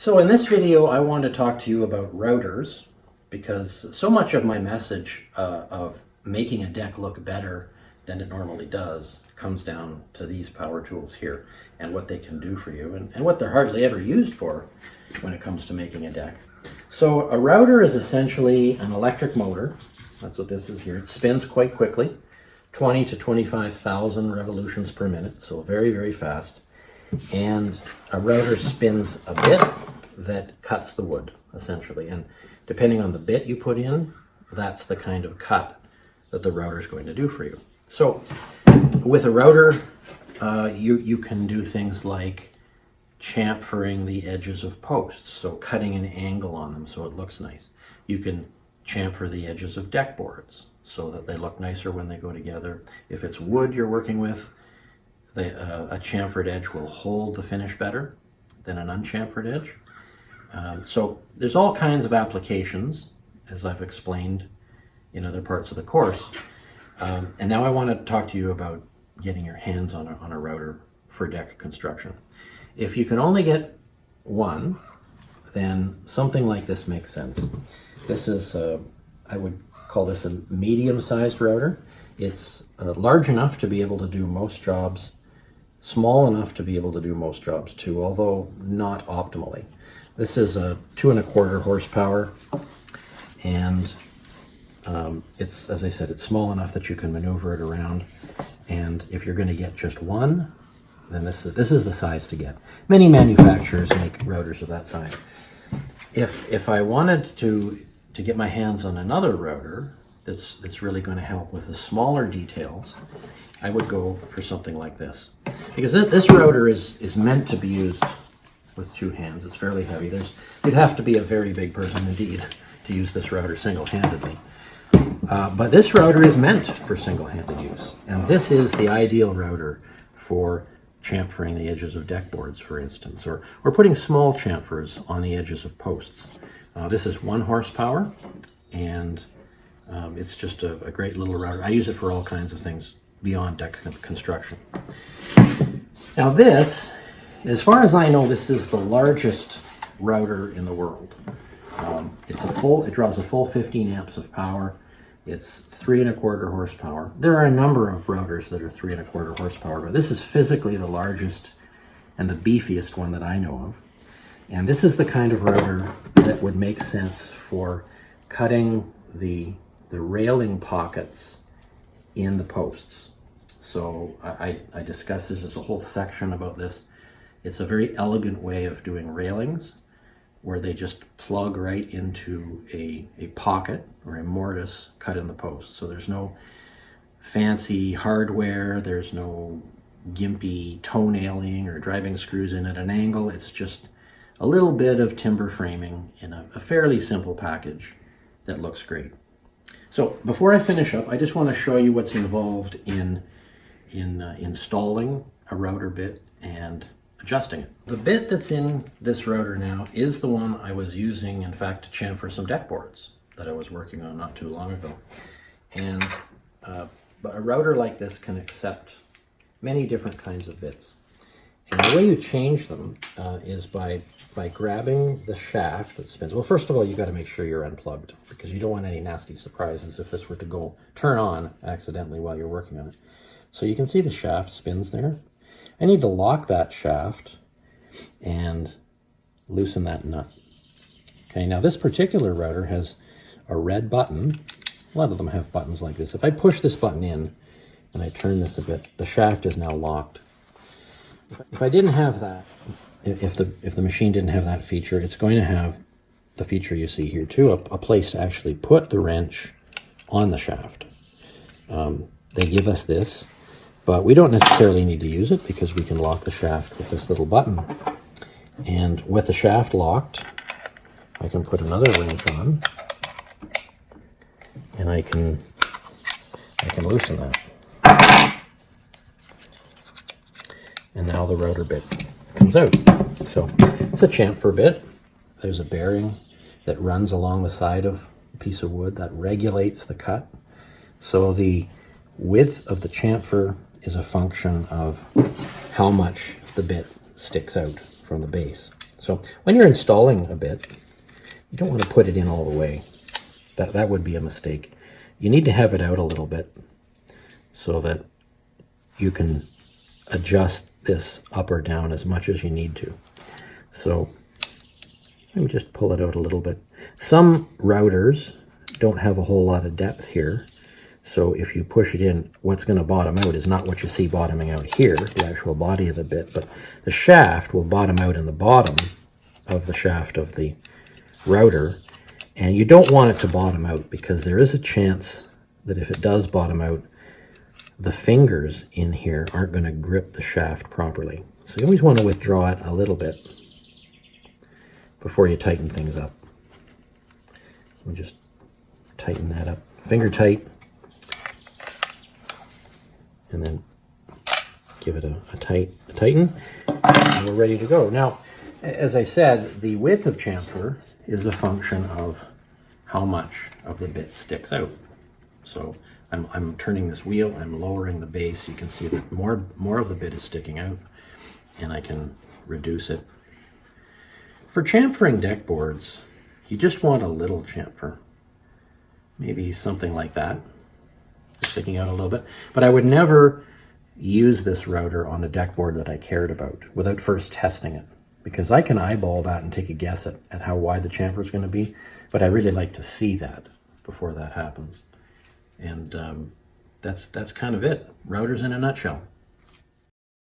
So in this video, I want to talk to you about routers because so much of my message of making a deck look better than it normally does comes down to these power tools here and what they can do for you and what they're hardly ever used for when it comes to making a deck. So a router is essentially an electric motor. That's what this is here. It spins quite quickly, 20 to 25,000 revolutions per minute, so very, very fast. And a router spins a bit that cuts the wood, essentially. And depending on the bit you put in, that's the kind of cut that the router is going to do for you. So with a router, you can do things like chamfering the edges of posts, so cutting an angle on them so it looks nice. You can chamfer the edges of deck boards so that they look nicer when they go together. If it's wood you're working with, a chamfered edge will hold the finish better than an unchamfered edge. So there's all kinds of applications, as I've explained in other parts of the course. And now I want to talk to you about getting your hands on a router for deck construction. If you can only get one, then something like this makes sense. This is, I would call this a medium-sized router. It's large enough to be able to do most jobs, small enough to be able to do most jobs too, although not optimally. This is a 2¼ horsepower, and it's, as I said, it's small enough that you can maneuver it around. And if you're going to get just one, then this is the size to get. Many manufacturers make routers of that size. If I wanted to get my hands on another router that's really going to help with the smaller details, I would go for something like this. Because this router is meant to be used with two hands. It's fairly heavy. You'd have to be a very big person indeed to use this router single-handedly. But this router is meant for single-handed use. And this is the ideal router for chamfering the edges of deck boards, for instance, or putting small chamfers on the edges of posts. This is 1 horsepower, and it's just a great little router. I use it for all kinds of things beyond deck construction. Now this, as far as I know, this is the largest router in the world. It draws a full 15 amps of power. It's 3¼ horsepower. There are a number of routers that are 3¼ horsepower, but this is physically the largest and the beefiest one that I know of. And this is the kind of router that would make sense for cutting the railing pockets in the posts. So I discuss this as a whole section about this. It's a very elegant way of doing railings where they just plug right into a pocket or a mortise cut in the post. So there's no fancy hardware, there's no gimpy toenailing or driving screws in at an angle. It's just a little bit of timber framing in a fairly simple package that looks great. So before I finish up, I just want to show you what's involved in installing a router bit and adjusting it. The bit that's in this router now is the one I was using, in fact, to chamfer some deck boards that I was working on not too long ago. And but a router like this can accept many different kinds of bits. And the way you change them is by grabbing the shaft that spins. Well, first of all, you've got to make sure you're unplugged because you don't want any nasty surprises if this were to turn on accidentally while you're working on it. So you can see the shaft spins there. I need to lock that shaft and loosen that nut. Okay, now this particular router has a red button. A lot of them have buttons like this. If I push this button in and I turn this a bit, the shaft is now locked. If I didn't have that, if the machine didn't have that feature, it's going to have the feature you see here too, a place to actually put the wrench on the shaft. They give us this, but we don't necessarily need to use it because we can lock the shaft with this little button. And with the shaft locked, I can put another wrench on, and I can loosen that. And now the router bit comes out. So it's a chamfer bit. There's a bearing that runs along the side of a piece of wood that regulates the cut. So the width of the chamfer is a function of how much the bit sticks out from the base. So when you're installing a bit, you don't want to put it in all the way. That would be a mistake. You need to have it out a little bit so that you can adjust this up or down as much as you need to. So let me just pull it out a little bit. Some routers don't have a whole lot of depth here. So if you push it in, what's going to bottom out is not what you see bottoming out here, the actual body of the bit, but the shaft will bottom out in the bottom of the shaft of the router. And you don't want it to bottom out because there is a chance that if it does bottom out, the fingers in here aren't going to grip the shaft properly. So you always want to withdraw it a little bit before you tighten things up. We'll just tighten that up, finger tight, and then give it a tighten, and we're ready to go. Now, as I said, the width of chamfer is a function of how much of the bit sticks out. So I'm turning this wheel, I'm lowering the base. You can see that more of the bit is sticking out, and I can reduce it. For chamfering deck boards, you just want a little chamfer. Maybe something like that, sticking out a little bit. But I would never use this router on a deck board that I cared about without first testing it, because I can eyeball that and take a guess at how wide the chamfer is going to be, but I really like to see that before that happens. And that's kind of it. Routers in a nutshell.